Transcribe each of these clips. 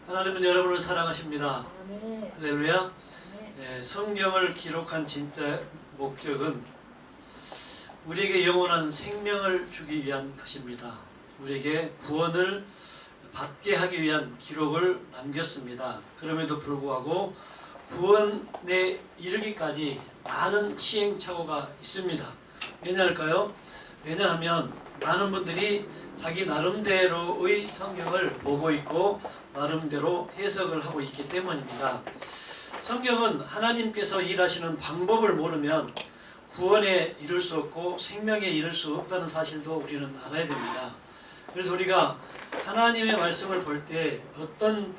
하나님은 여러분을 사랑하십니다. 아멘. 할렐루야. 아멘. 네, 성경을 기록한 진짜 목적은 우리에게 영원한 생명을 주기 위한 것입니다. 우리에게 구원을 받게 하기 위한 기록을 남겼습니다. 그럼에도 불구하고 구원에 이르기까지 많은 시행착오가 있습니다. 왜냐할까요? 왜냐하면 많은 분들이 자기 나름대로의 성경을 보고 있고 나름대로 해석을 하고 있기 때문입니다. 성경은 하나님께서 일하시는 방법을 모르면 구원에 이를 수 없고 생명에 이를 수 없다는 사실도 우리는 알아야 됩니다. 그래서 우리가 하나님의 말씀을 볼 때 어떤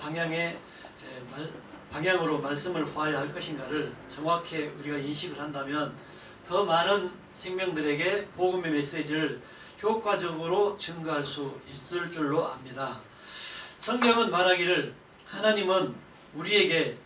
방향으로 말씀을 봐야 할 것인가를 정확히 우리가 인식을 한다면 더 많은 생명들에게 복음의 메시지를 효과적으로 증거할 수 있을 줄로 압니다. 성경은 말하기를 하나님은 우리에게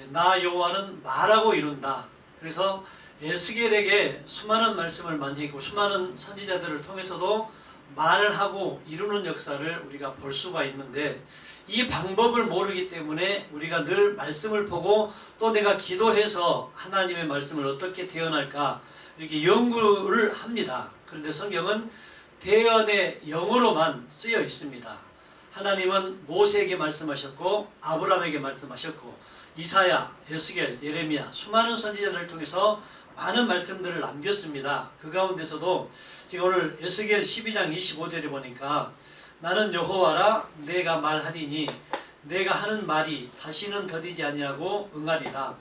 나 여호와는 말하고 이룬다. 그래서 에스겔에게 수많은 말씀을 많이 했고 수많은 선지자들을 통해서도 말을 하고 이루는 역사를 우리가 볼 수가 있는데 이 방법을 모르기 때문에 우리가 늘 말씀을 보고 또 내가 기도해서 하나님의 말씀을 어떻게 대언할까 이렇게 연구를 합니다. 그런데 성경은 대언의 영어로만 쓰여 있습니다. 하나님은 모세에게 말씀하셨고 아브라함에게 말씀하셨고 이사야, 에스겔, 예레미야 수많은 선지자들을 통해서 많은 말씀들을 남겼습니다. 그 가운데서도 지금 오늘 에스겔 12장 25절에 보니까 나는 여호와라 내가 말하리니 내가 하는 말이 다시는 더디지 아니하고 응하리라.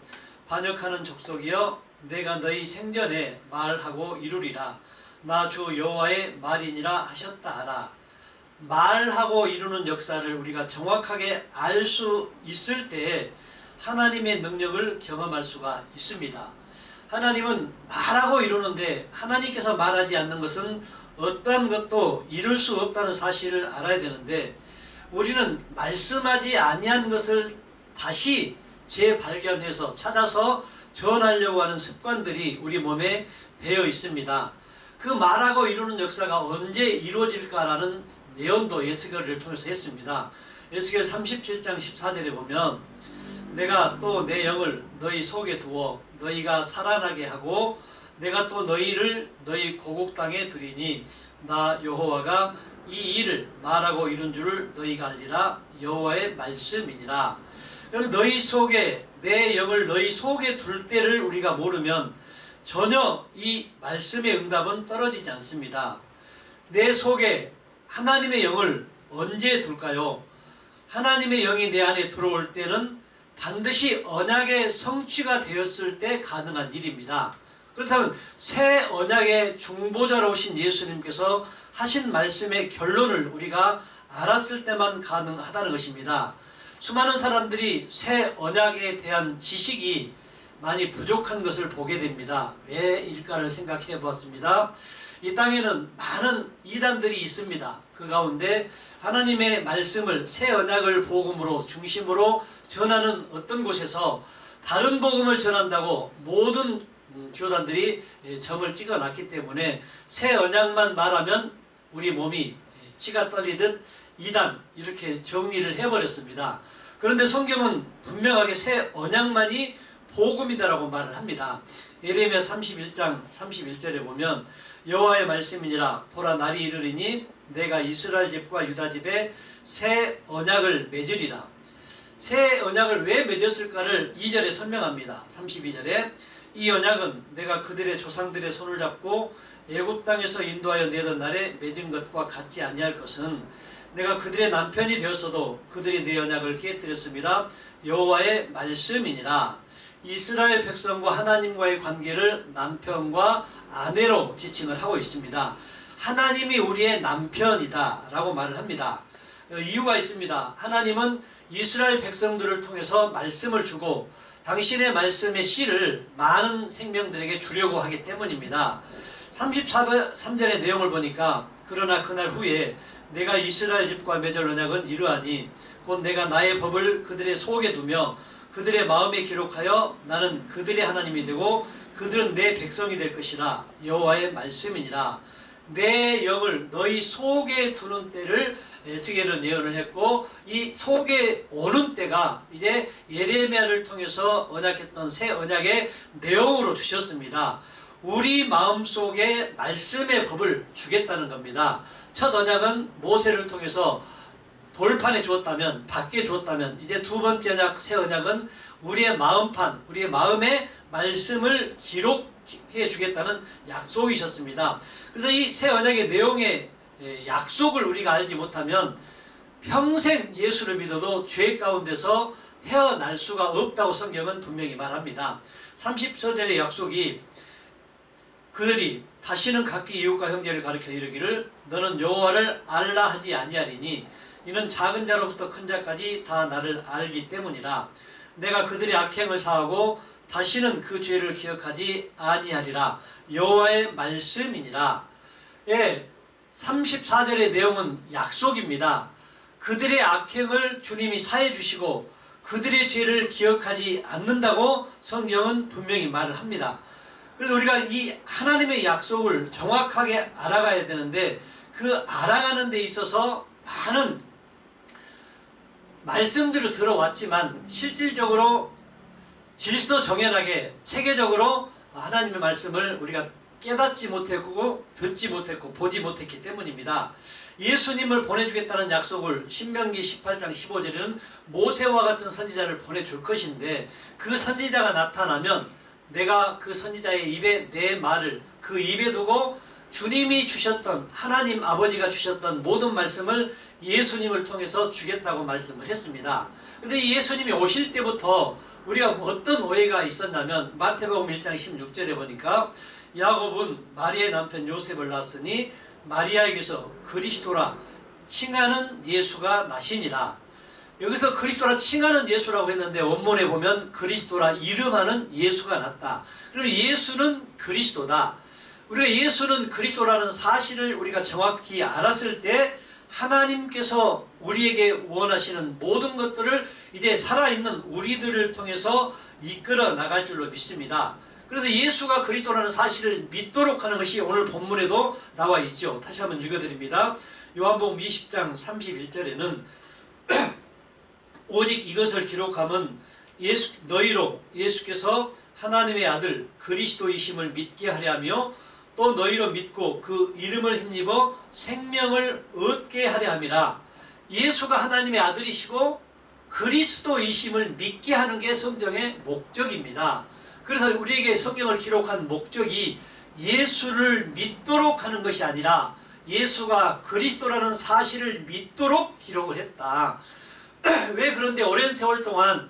반역하는 족속이여 내가 너희 생전에 말하고 이루리라. 나 주 여호와의 말이니라 하셨다 하라. 말하고 이루는 역사를 우리가 정확하게 알 수 있을 때에 하나님의 능력을 경험할 수가 있습니다. 하나님은 말하고 이루는데 하나님께서 말하지 않는 것은 어떠한 것도 이룰 수 없다는 사실을 알아야 되는데 우리는 말씀하지 아니한 것을 다시 재발견해서 찾아서 전하려고 하는 습관들이 우리 몸에 배어 있습니다. 그 말하고 이루는 역사가 언제 이루어질까라는 예언도 에스겔을 통해서 했습니다. 에스겔 37장 14절에 보면 내가 또 내 영을 너희 속에 두어 너희가 살아나게 하고 내가 또 너희를 너희 고국 땅에 두리니 나 여호와가 이 일을 말하고 이룬 줄을 너희가 알리라. 여호와의 말씀이니라. 너희 속에 내 영을 너희 속에 둘 때를 우리가 모르면 전혀 이 말씀의 응답은 떨어지지 않습니다. 내 속에 하나님의 영을 언제 둘까요? 하나님의 영이 내 안에 들어올 때는 반드시 언약의 성취가 되었을 때 가능한 일입니다. 그렇다면 새 언약의 중보자로 오신 예수님께서 하신 말씀의 결론을 우리가 알았을 때만 가능하다는 것입니다. 수많은 사람들이 새 언약에 대한 지식이 많이 부족한 것을 보게 됩니다. 왜일까를 생각해 보았습니다. 이 땅에는 많은 이단들이 있습니다. 그 가운데 하나님의 말씀을 새 언약을 복음으로 중심으로 전하는 어떤 곳에서 다른 복음을 전한다고 모든 교단들이 점을 찍어놨기 때문에 새 언약만 말하면 우리 몸이 치가 떨리듯 이단 이렇게 정리를 해버렸습니다. 그런데 성경은 분명하게 새 언약만이 복음이다라고 말을 합니다. 예레미야 31장 31절에 보면 여호와의 말씀이니라 보라 날이 이르리니 내가 이스라엘 집과 유다 집에 새 언약을 맺으리라. 새 언약을 왜 맺었을까를 2절에 설명합니다. 32절에 이 언약은 내가 그들의 조상들의 손을 잡고 애굽 땅에서 인도하여 내던 날에 맺은 것과 같지 아니할 것은 내가 그들의 남편이 되었어도 그들이 내 언약을 깨뜨렸습니다. 여호와의 말씀이니라. 이스라엘 백성과 하나님과의 관계를 남편과 아내로 지칭을 하고 있습니다. 하나님이 우리의 남편이다 라고 말을 합니다. 이유가 있습니다. 하나님은 이스라엘 백성들을 통해서 말씀을 주고 당신의 말씀의 씨를 많은 생명들에게 주려고 하기 때문입니다. 33절의 내용을 보니까 그러나 그날 후에 내가 이스라엘 집과 맺을 언약은 이러하니 곧 내가 나의 법을 그들의 속에 두며 그들의 마음에 기록하여 나는 그들의 하나님이 되고 그들은 내 백성이 될 것이라. 여호와의 말씀이니라. 내 영을 너희 속에 두는 때를 에스겔은 예언을 했고, 이 속에 오는 때가 이제 예레미야를 통해서 언약했던 새 언약의 내용으로 주셨습니다. 우리 마음속에 말씀의 법을 주겠다는 겁니다. 첫 언약은 모세를 통해서 돌판에 주었다면, 밖에 주었다면, 이제 두 번째 언약, 새 언약은 우리의 마음판, 우리의 마음의 말씀을 기록해 주겠다는 약속이셨습니다. 그래서 이 새 언약의 내용의 약속을 우리가 알지 못하면 평생 예수를 믿어도 죄 가운데서 헤어날 수가 없다고 성경은 분명히 말합니다. 30절의 약속이 그들이 다시는 각기 이웃과 형제를 가리켜 이르기를 너는 여호와를 알라 하지 아니하리니 이는 작은 자로부터 큰 자까지 다 나를 알기 때문이라. 내가 그들의 악행을 사하고 다시는 그 죄를 기억하지 아니하리라. 여호와의 말씀이니라. 예, 34절의 내용은 약속입니다. 그들의 악행을 주님이 사해 주시고 그들의 죄를 기억하지 않는다고 성경은 분명히 말을 합니다. 그래서 우리가 이 하나님의 약속을 정확하게 알아가야 되는데, 그 알아가는 데 있어서 많은 말씀들을 들어왔지만 실질적으로 질서 정연하게 체계적으로 하나님의 말씀을 우리가 깨닫지 못했고 듣지 못했고 보지 못했기 때문입니다. 예수님을 보내주겠다는 약속을 신명기 18장 15절에는 모세와 같은 선지자를 보내줄 것인데, 그 선지자가 나타나면 내가 그 선지자의 입에 내 말을 그 입에 두고 주님이 주셨던, 하나님 아버지가 주셨던 모든 말씀을 예수님을 통해서 주겠다고 말씀을 했습니다. 근데 예수님이 오실 때부터 우리가 어떤 오해가 있었냐면, 마태복음 1장 16절에 보니까 야곱은 마리아의 남편 요셉을 낳았으니 마리아에게서 그리스도라 칭하는 예수가 나시니라. 여기서 그리스도라 칭하는 예수라고 했는데 원문에 보면 그리스도라 이름하는 예수가 났다. 그러면 예수는 그리스도다. 우리가 예수는 그리스도라는 사실을 우리가 정확히 알았을 때 하나님께서 우리에게 원하시는 모든 것들을 이제 살아있는 우리들을 통해서 이끌어 나갈 줄로 믿습니다. 그래서 예수가 그리스도라는 사실을 믿도록 하는 것이 오늘 본문에도 나와 있죠. 다시 한번 읽어드립니다. 요한복음 20장 31절에는 오직 이것을 기록함은 너희로 예수께서 하나님의 아들 그리스도이심을 믿게 하려 하며 또 너희로 믿고 그 이름을 힘입어 생명을 얻게 하려 함이라. 예수가 하나님의 아들이시고 그리스도이심을 믿게 하는 게 성경의 목적입니다. 그래서 우리에게 성경을 기록한 목적이 예수를 믿도록 하는 것이 아니라 예수가 그리스도라는 사실을 믿도록 기록을 했다. 왜 그런데 오랜 세월 동안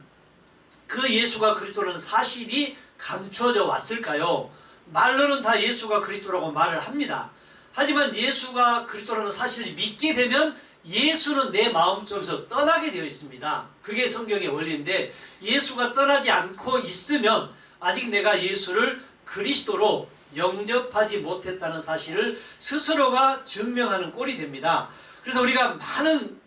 그 예수가 그리스도라는 사실이 감춰져 왔을까요? 말로는 다 예수가 그리스도라고 말을 합니다. 하지만 예수가 그리스도라는 사실을 믿게 되면 예수는 내 마음속에서 떠나게 되어 있습니다. 그게 성경의 원리인데, 예수가 떠나지 않고 있으면 아직 내가 예수를 그리스도로 영접하지 못했다는 사실을 스스로가 증명하는 꼴이 됩니다. 그래서 우리가 많은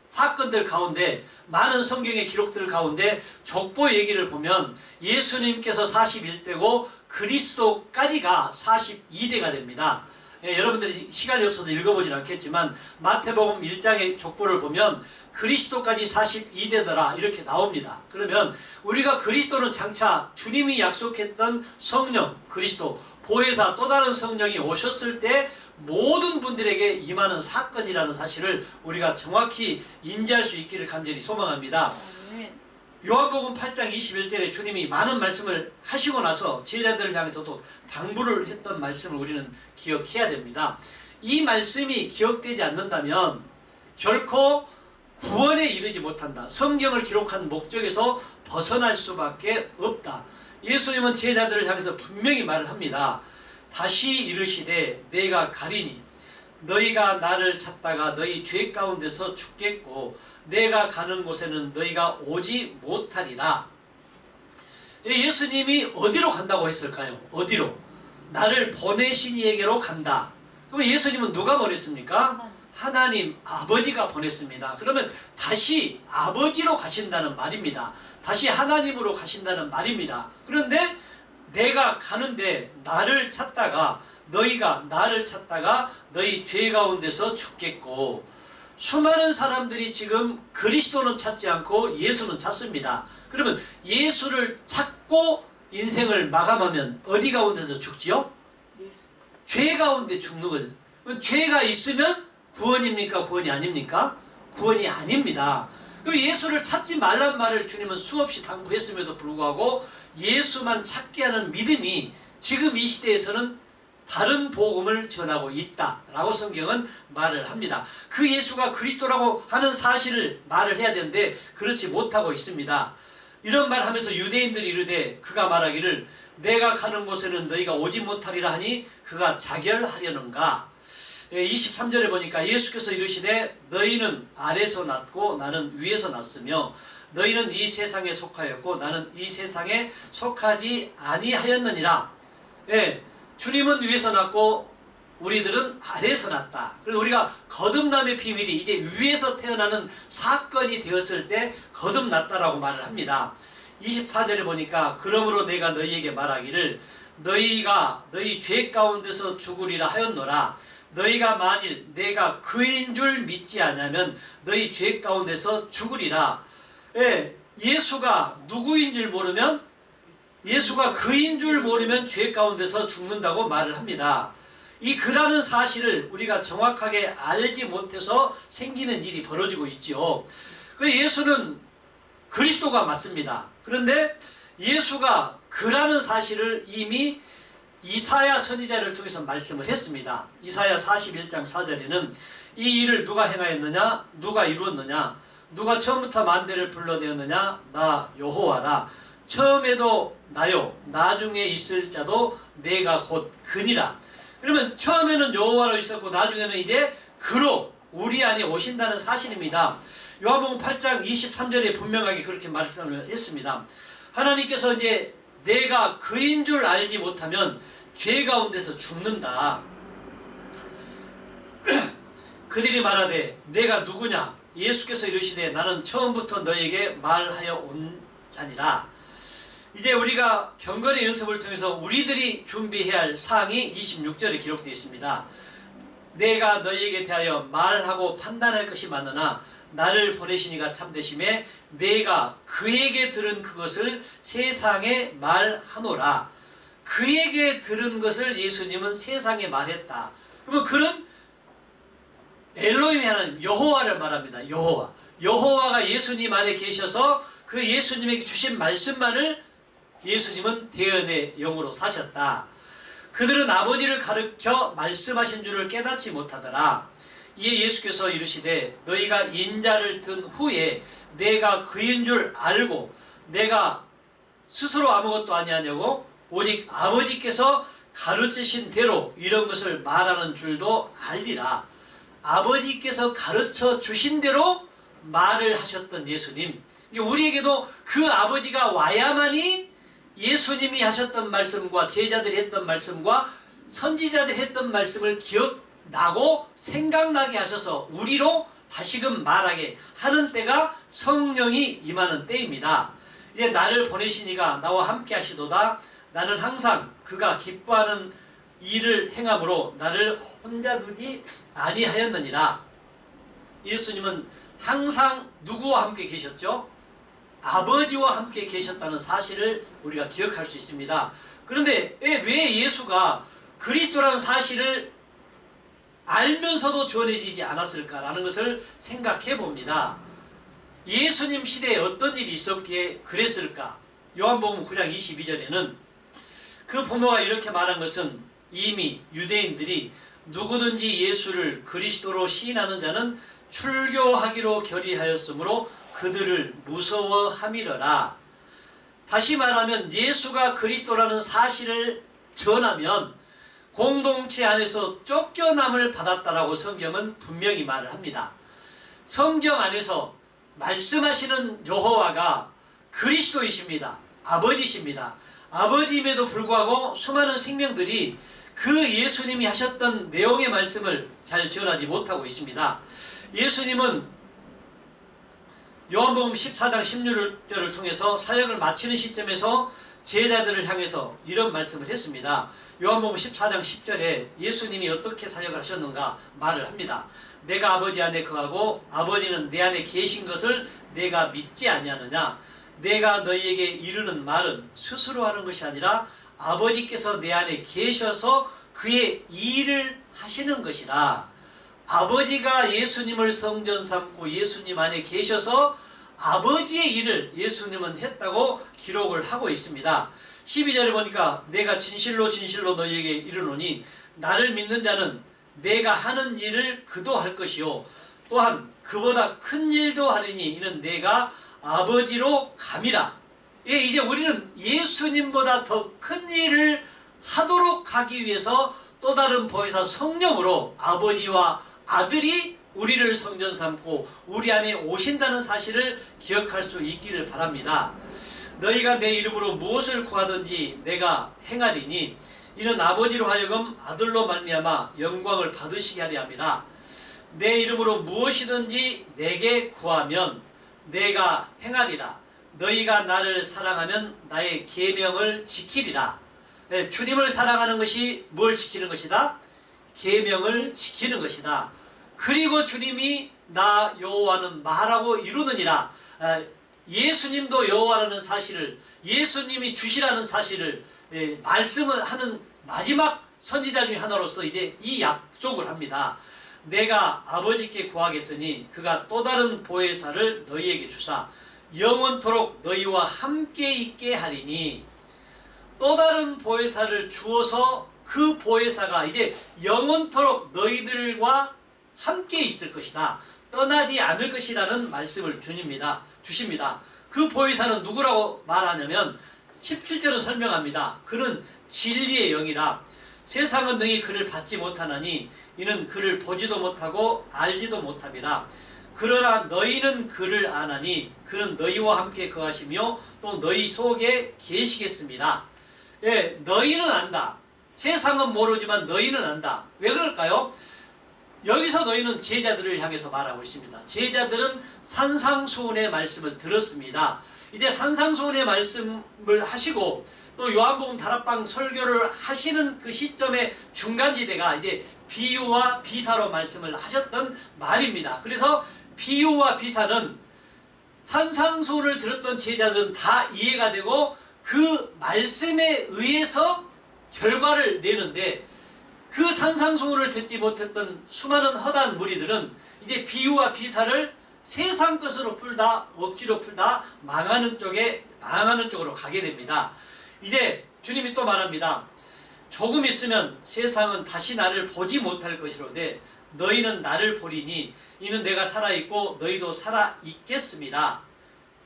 사건들 가운데, 많은 성경의 기록들 가운데 족보 얘기를 보면 예수님께서 41대고 그리스도까지가 42대가 됩니다. 여러분들이 시간이 없어서 읽어보진 않겠지만 마태복음 1장의 족보를 보면 그리스도까지 42대더라 이렇게 나옵니다. 그러면 우리가 그리스도는 장차 주님이 약속했던 성령 그리스도 보혜사 또 다른 성령이 오셨을 때 모든 분들에게 임하는 사건이라는 사실을 우리가 정확히 인지할 수 있기를 간절히 소망합니다. 요한복음 8장 21절에 주님이 많은 말씀을 하시고 나서 제자들을 향해서 또 당부를 했던 말씀을 우리는 기억해야 됩니다. 이 말씀이 기억되지 않는다면 결코 구원에 이르지 못한다. 성경을 기록한 목적에서 벗어날 수밖에 없다. 예수님은 제자들을 향해서 분명히 말을 합니다. 다시 이르시되 내가 가리니 너희가 나를 찾다가 너희 죄 가운데서 죽겠고 내가 가는 곳에는 너희가 오지 못하리라. 예수님이 어디로 간다고 했을까요? 어디로? 나를 보내신 이에게로 간다. 그럼 예수님은 누가 보냈습니까? 하나님 아버지가 보냈습니다. 그러면 다시 아버지로 가신다는 말입니다. 다시 하나님으로 가신다는 말입니다. 그런데 내가 가는데 나를 찾다가 너희가 나를 찾다가 너희 죄 가운데서 죽겠고, 수많은 사람들이 지금 그리스도는 찾지 않고 예수는 찾습니다. 그러면 예수를 찾고 인생을 마감하면 어디 가운데서 죽지요? 죄 가운데 죽는 거예요. 죄가 있으면 구원입니까? 구원이 아닙니까? 구원이 아닙니다. 그럼 예수를 찾지 말란 말을 주님은 수없이 당부했음에도 불구하고 예수만 찾게 하는 믿음이 지금 이 시대에서는 다른 복음을 전하고 있다라고 성경은 말을 합니다. 그 예수가 그리스도라고 하는 사실을 말을 해야 되는데 그렇지 못하고 있습니다. 이런 말 하면서 유대인들이 이르되 그가 말하기를 내가 가는 곳에는 너희가 오지 못하리라 하니 그가 자결하려는가. 23절에 보니까 예수께서 이르시되 너희는 아래서 났고 나는 위에서 났으며 너희는 이 세상에 속하였고 나는 이 세상에 속하지 아니하였느니라. 예, 주님은 위에서 났고 우리들은 아래에서 났다. 그래서 우리가 거듭남의 비밀이 이제 위에서 태어나는 사건이 되었을 때 거듭났다라고 말을 합니다. 24절에 보니까 그러므로 내가 너희에게 말하기를 너희가 너희 죄 가운데서 죽으리라 하였노라. 너희가 만일 내가 그인 줄 믿지 않으면 너희 죄 가운데서 죽으리라. 예, 예수가 누구인 줄 모르면 예수가 그인 줄 모르면 죄 가운데서 죽는다고 말을 합니다. 이 그라는 사실을 우리가 정확하게 알지 못해서 생기는 일이 벌어지고 있죠. 그 예수는 그리스도가 맞습니다. 그런데 예수가 그라는 사실을 이미 이사야 선지자를 통해서 말씀을 했습니다. 이사야 41장 4절에는 이 일을 누가 행하였느냐? 누가 이루었느냐? 누가 처음부터 만대를 불러내었느냐? 나 여호와라. 처음에도 나요, 나중에 있을 자도 내가 곧 그니라. 그러면 처음에는 여호와로 있었고 나중에는 이제 그로 우리 안에 오신다는 사실입니다. 요한복음 8장 23절에 분명하게 그렇게 말씀을 했습니다. 하나님께서 이제 내가 그인 줄 알지 못하면 죄 가운데서 죽는다. 그들이 말하되 내가 누구냐? 예수께서 이르시되 나는 처음부터 너에게 말하여 온 자니라. 이제 우리가 경건의 연습을 통해서 우리들이 준비해야 할 사항이 26절에 기록되어 있습니다. 내가 너희에게 대하여 말하고 판단할 것이 많으나 나를 보내신 이가 참되심에 내가 그에게 들은 그것을 세상에 말하노라. 그에게 들은 것을 예수님은 세상에 말했다. 그러면 그는 엘로힘의 하나님 여호와를 말합니다. 여호와. 여호와가 예수님 안에 계셔서 그 예수님에게 주신 말씀만을 예수님은 대언의 영으로 사셨다. 그들은 아버지를 가르쳐 말씀하신 줄을 깨닫지 못하더라. 이에 예수께서 이르시되 너희가 인자를 든 후에 내가 그인 줄 알고 내가 스스로 아무것도 아니하냐고 오직 아버지께서 가르치신 대로 이런 것을 말하는 줄도 알리라. 아버지께서 가르쳐 주신 대로 말을 하셨던 예수님. 우리에게도 그 아버지가 와야만이 예수님이 하셨던 말씀과 제자들이 했던 말씀과 선지자들이 했던 말씀을 기억나고 생각나게 하셔서 우리로 다시금 말하게 하는 때가 성령이 임하는 때입니다. 이제 나를 보내신 이가 나와 함께 하시도다. 나는 항상 그가 기뻐하는 일을 행함으로 나를 혼자 두지 아니하였느니라. 예수님은 항상 누구와 함께 계셨죠? 아버지와 함께 계셨다는 사실을 우리가 기억할 수 있습니다. 그런데 왜 예수가 그리스도라는 사실을 알면서도 전해지지 않았을까라는 것을 생각해 봅니다. 예수님 시대에 어떤 일이 있었기에 그랬을까? 요한복음 9장 22절에는 그 부모가 이렇게 말한 것은 이미 유대인들이 누구든지 예수를 그리스도로 시인하는 자는 출교하기로 결의하였으므로 그들을 무서워함이러라. 다시 말하면 예수가 그리스도라는 사실을 전하면 공동체 안에서 쫓겨남을 받았다라고 성경은 분명히 말을 합니다. 성경 안에서 말씀하시는 여호와가 그리스도이십니다. 아버지십니다. 아버지임에도 불구하고 수많은 생명들이 그 예수님이 하셨던 내용의 말씀을 잘 전하지 못하고 있습니다. 예수님은 요한복음 14장 16절을 통해서 사역을 마치는 시점에서 제자들을 향해서 이런 말씀을 했습니다. 요한복음 14장 10절에 예수님이 어떻게 사역을 하셨는가 말을 합니다. 내가 아버지 안에 거하고 아버지는 내 안에 계신 것을 내가 믿지 아니하느냐. 내가 너희에게 이르는 말은 스스로 하는 것이 아니라 아버지께서 내 안에 계셔서 그의 일을 하시는 것이라. 아버지가 예수님을 성전 삼고 예수님 안에 계셔서 아버지의 일을 예수님은 했다고 기록을 하고 있습니다. 12절에 보니까 내가 진실로 진실로 너희에게 이르노니 나를 믿는 자는 내가 하는 일을 그도 할 것이요 또한 그보다 큰 일도 하리니 이는 내가 아버지로 감이라. 예, 이제 우리는 예수님보다 더 큰 일을 하도록 하기 위해서 또 다른 보혜사 성령으로 아버지와 아들이 우리를 성전 삼고 우리 안에 오신다는 사실을 기억할 수 있기를 바랍니다. 너희가 내 이름으로 무엇을 구하든지 내가 행하리니 이는 아버지로 하여금 아들로 말미암아 영광을 받으시게 하려 함이라. 내 이름으로 무엇이든지 내게 구하면 내가 행하리라. 너희가 나를 사랑하면 나의 계명을 지키리라. 네, 주님을 사랑하는 것이 뭘 지키는 것이다? 계명을 지키는 것이다. 그리고 주님이 나 여호와는 말하고 이루느니라. 예수님도 여호와라는 사실을, 예수님이 주시라는 사실을 말씀을 하는 마지막 선지자 중에 하나로서 이제 이 약속을 합니다. 내가 아버지께 구하겠으니 그가 또 다른 보혜사를 너희에게 주사 영원토록 너희와 함께 있게 하리니. 또 다른 보혜사를 주어서 그 보혜사가 이제 영원토록 너희들과 함께 있을 것이다. 떠나지 않을 것이라는 말씀을 주십니다. 그 보혜사는 누구라고 말하냐면 17절은 설명합니다. 그는 진리의 영이라. 세상은 능히 그를 받지 못하나니 이는 그를 보지도 못하고 알지도 못함이라. 그러나 너희는 그를 아나니 그는 너희와 함께 거하시며 또 너희 속에 계시겠습니다. 예, 너희는 안다. 세상은 모르지만 너희는 안다. 왜 그럴까요? 여기서 너희는 제자들을 향해서 말하고 있습니다. 제자들은 산상수훈의 말씀을 들었습니다. 이제 산상수훈의 말씀을 하시고 또 요한복음 다락방 설교를 하시는 그 시점의 중간지대가 이제 비유와 비사로 말씀을 하셨던 말입니다. 그래서 비유와 비사는 산상수훈을 들었던 제자들은 다 이해가 되고 그 말씀에 의해서 결과를 내는데 그 산상수훈을 듣지 못했던 수많은 허다한 무리들은 이제 비유와 비사를 세상 것으로 풀다 억지로 풀다 망하는 쪽으로 가게 됩니다. 이제 주님이 또 말합니다. 조금 있으면 세상은 다시 나를 보지 못할 것이로되 너희는 나를 보리니 이는 내가 살아있고 너희도 살아있겠습니다.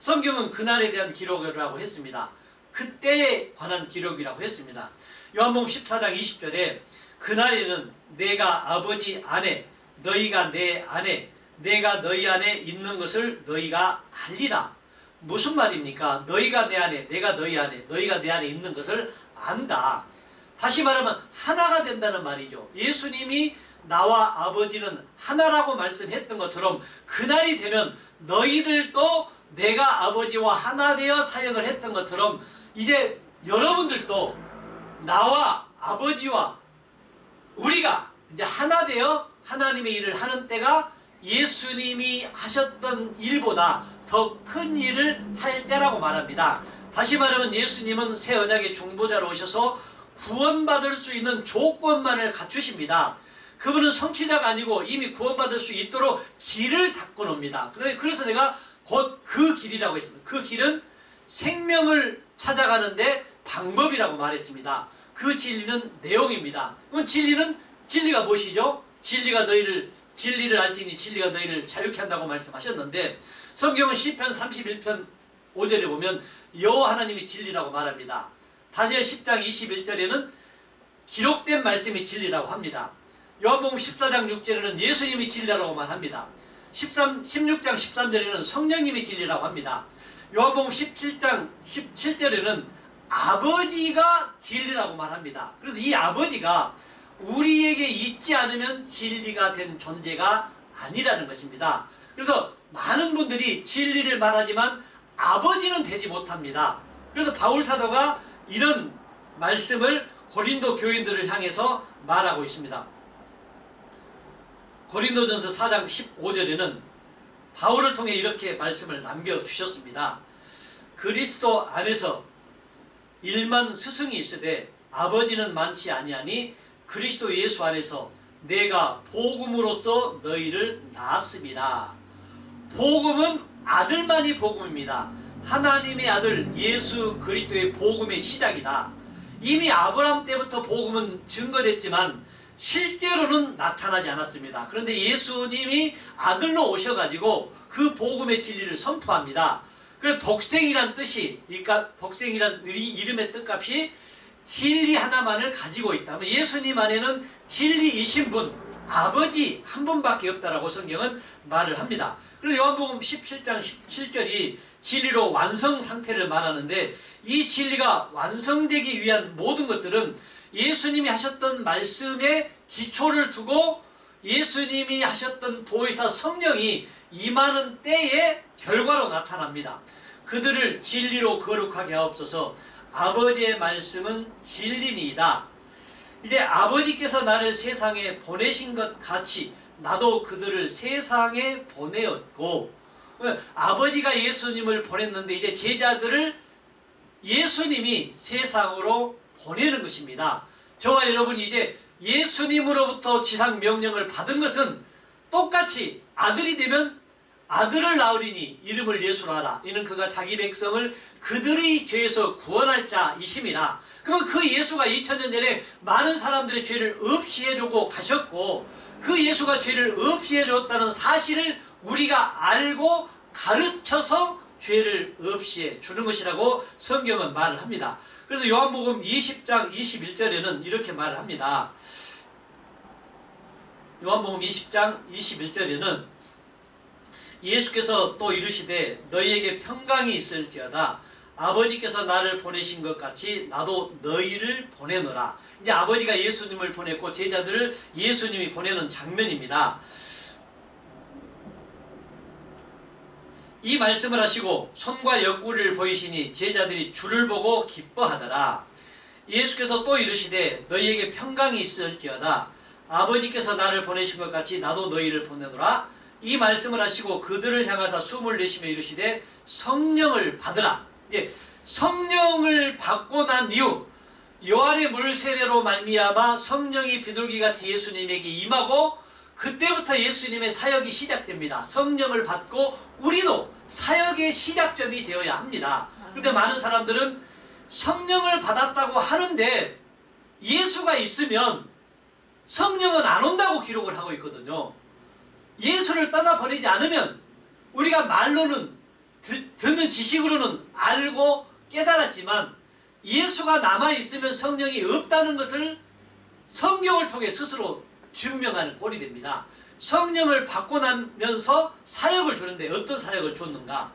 성경은 그날에 대한 기록이라고 했습니다. 그때에 관한 기록이라고 했습니다. 요한복음 14장 20절에 그날에는 내가 아버지 안에 너희가 내 안에 내가 너희 안에 있는 것을 너희가 알리라. 무슨 말입니까? 너희가 내 안에 내가 너희 안에 너희가 내 안에 있는 것을 안다. 다시 말하면 하나가 된다는 말이죠. 예수님이 나와 아버지는 하나라고 말씀했던 것처럼 그날이 되면 너희들도 내가 아버지와 하나 되어 사역을 했던 것처럼 이제 여러분들도 나와 아버지와 우리가 이제 하나 되어 하나님의 일을 하는 때가 예수님이 하셨던 일보다 더 큰 일을 할 때라고 말합니다. 다시 말하면 예수님은 새 언약의 중보자로 오셔서 구원받을 수 있는 조건만을 갖추십니다. 그분은 성취자가 아니고 이미 구원받을 수 있도록 길을 닦고 놉니다. 그래서 내가 곧 그 길이라고 했습니다. 그 길은 생명을 찾아가는데 방법이라고 말했습니다. 그 진리는 내용입니다. 그럼 진리가 무엇이죠? 진리를 알지니 진리가 너희를 자유케 한다고 말씀하셨는데 성경은 시편 31편 5절에 보면 여호와 하나님이 진리라고 말합니다. 다니엘 10장 21절에는 기록된 말씀이 진리라고 합니다. 요한복음 14장 6절에는 예수님이 진리라고 말합니다. 16장 13절에는 성령님이 진리라고 합니다. 요한복음 17장 17절에는 아버지가 진리라고 말합니다. 그래서 이 아버지가 우리에게 있지 않으면 진리가 된 존재가 아니라는 것입니다. 그래서 많은 분들이 진리를 말하지만 아버지는 되지 못합니다. 그래서 바울 사도가 이런 말씀을 고린도 교인들을 향해서 말하고 있습니다. 고린도전서 4장 15절에는 바울을 통해 이렇게 말씀을 남겨주셨습니다. 그리스도 안에서 일만 스승이 있으되 아버지는 많지 아니하니 그리스도 예수 안에서 내가 복음으로써 너희를 낳았음이라. 복음은 아들만이 복음입니다. 하나님의 아들 예수 그리스도의 복음의 시작이다. 이미 아브라함 때부터 복음은 증거됐지만 실제로는 나타나지 않았습니다. 그런데 예수님이 아들로 오셔가지고 그 복음의 진리를 선포합니다. 그래서 독생이란 뜻이, 그러니까 독생이란 이름의 뜻값이 진리 하나만을 가지고 있다면 예수님 안에는 진리이신 분, 아버지 한 분밖에 없다라고 성경은 말을 합니다. 그리고 요한복음 17장 17절이 진리로 완성 상태를 말하는데, 이 진리가 완성되기 위한 모든 것들은 예수님이 하셨던 말씀에 기초를 두고 예수님이 하셨던 보혜사 성령이 임하는 때의 결과로 나타납니다. 그들을 진리로 거룩하게 하옵소서. 아버지의 말씀은 진리니이다. 이제 아버지께서 나를 세상에 보내신 것 같이 나도 그들을 세상에 보내었고, 아버지가 예수님을 보냈는데 이제 제자들을 예수님이 세상으로 보내는 것입니다. 저와 여러분이 이제 예수님으로부터 지상 명령을 받은 것은 똑같이 아들이 되면 아들을 낳으리니 이름을 예수로 하라. 이는 그가 자기 백성을 그들의 죄에서 구원할 자이심이라. 그러면 그 예수가 2000년 전에 많은 사람들의 죄를 없이해주고 가셨고, 그 예수가 죄를 없이해줬다는 사실을 우리가 알고 가르쳐서 죄를 없이해 주는 것이라고 성경은 말을 합니다. 그래서 요한복음 20장 21절에는 이렇게 말을 합니다. 요한복음 20장 21절에는 예수께서 또 이르시되 너희에게 평강이 있을지어다. 아버지께서 나를 보내신 것 같이 나도 너희를 보내노라. 이제 아버지가 예수님을 보냈고 제자들을 예수님이 보내는 장면입니다. 이 말씀을 하시고 손과 옆구리를 보이시니 제자들이 주를 보고 기뻐하더라. 예수께서 또 이르시되 너희에게 평강이 있을지어다. 아버지께서 나를 보내신 것 같이 나도 너희를 보내노라. 이 말씀을 하시고 그들을 향하사 숨을 내쉬며 이르시되 성령을 받으라. 성령을 받고 난 이후 요한의 물 세례로 말미암아 성령이 비둘기같이 예수님에게 임하고 그때부터 예수님의 사역이 시작됩니다. 성령을 받고 우리도 사역의 시작점이 되어야 합니다. 그런데 많은 사람들은 성령을 받았다고 하는데 예수가 있으면 성령은 안 온다고 기록을 하고 있거든요. 예수를 떠나버리지 않으면 우리가 말로는 듣는 지식으로는 알고 깨달았지만 예수가 남아있으면 성령이 없다는 것을 성경을 통해 스스로 증명하는 꼴이 됩니다. 성령을 받고 나면서 사역을 주는데 어떤 사역을 줬는가?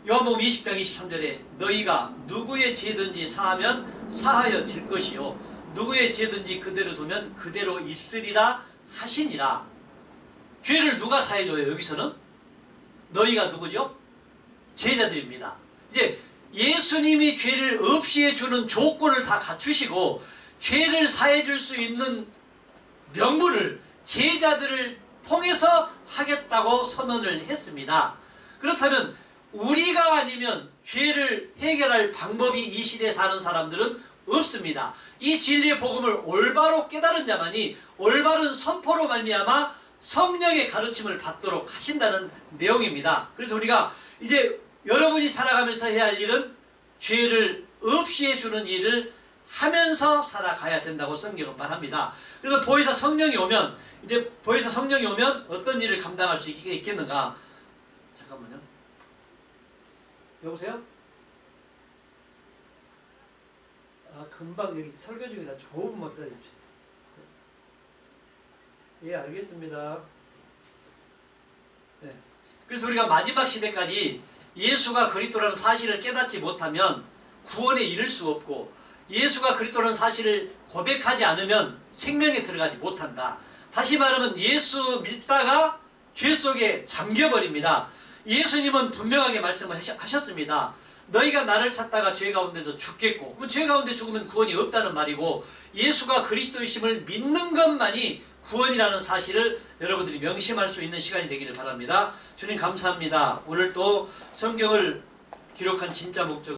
요한복음 20장 23절에 너희가 누구의 죄든지 사하면 사하여 질 것이요 누구의 죄든지 그대로 두면 그대로 있으리라 하시니라. 죄를 누가 사해줘요? 여기서는 너희가 누구죠? 제자들입니다. 이제 예수님이 죄를 없이 해주는 조건을 다 갖추시고 죄를 사해줄 수 있는 명분을 제자들을 통해서 하겠다고 선언을 했습니다. 그렇다면 우리가 아니면 죄를 해결할 방법이 이 시대에 사는 사람들은 없습니다. 이 진리의 복음을 올바로 깨달은 자만이 올바른 선포로 말미암아 성령의 가르침을 받도록 하신다는 내용입니다. 그래서 우리가 이제 여러분이 살아가면서 해야 할 일은 죄를 없이 해주는 일을 하면서 살아가야 된다고 성경은 말합니다. 그래서 보혜사 성령이 오면 어떤 일을 감당할 수 있겠는가? 잠깐만요. 여보세요? 금방 여기 설교 중이라 5분만 기다려주세요. 예, 알겠습니다. 네. 그래서 우리가 마지막 시대까지 예수가 그리스도라는 사실을 깨닫지 못하면 구원에 이를 수 없고 예수가 그리스도라는 사실을 고백하지 않으면 생명에 들어가지 못한다. 다시 말하면 예수 믿다가 죄 속에 잠겨버립니다. 예수님은 분명하게 말씀을 하셨습니다. 너희가 나를 찾다가 죄 가운데서 죽겠고, 그럼 죄 가운데 죽으면 구원이 없다는 말이고, 예수가 그리스도이심을 믿는 것만이 구원이라는 사실을 여러분들이 명심할 수 있는 시간이 되기를 바랍니다. 주님 감사합니다. 오늘 또 성경을 기록한 진짜 목적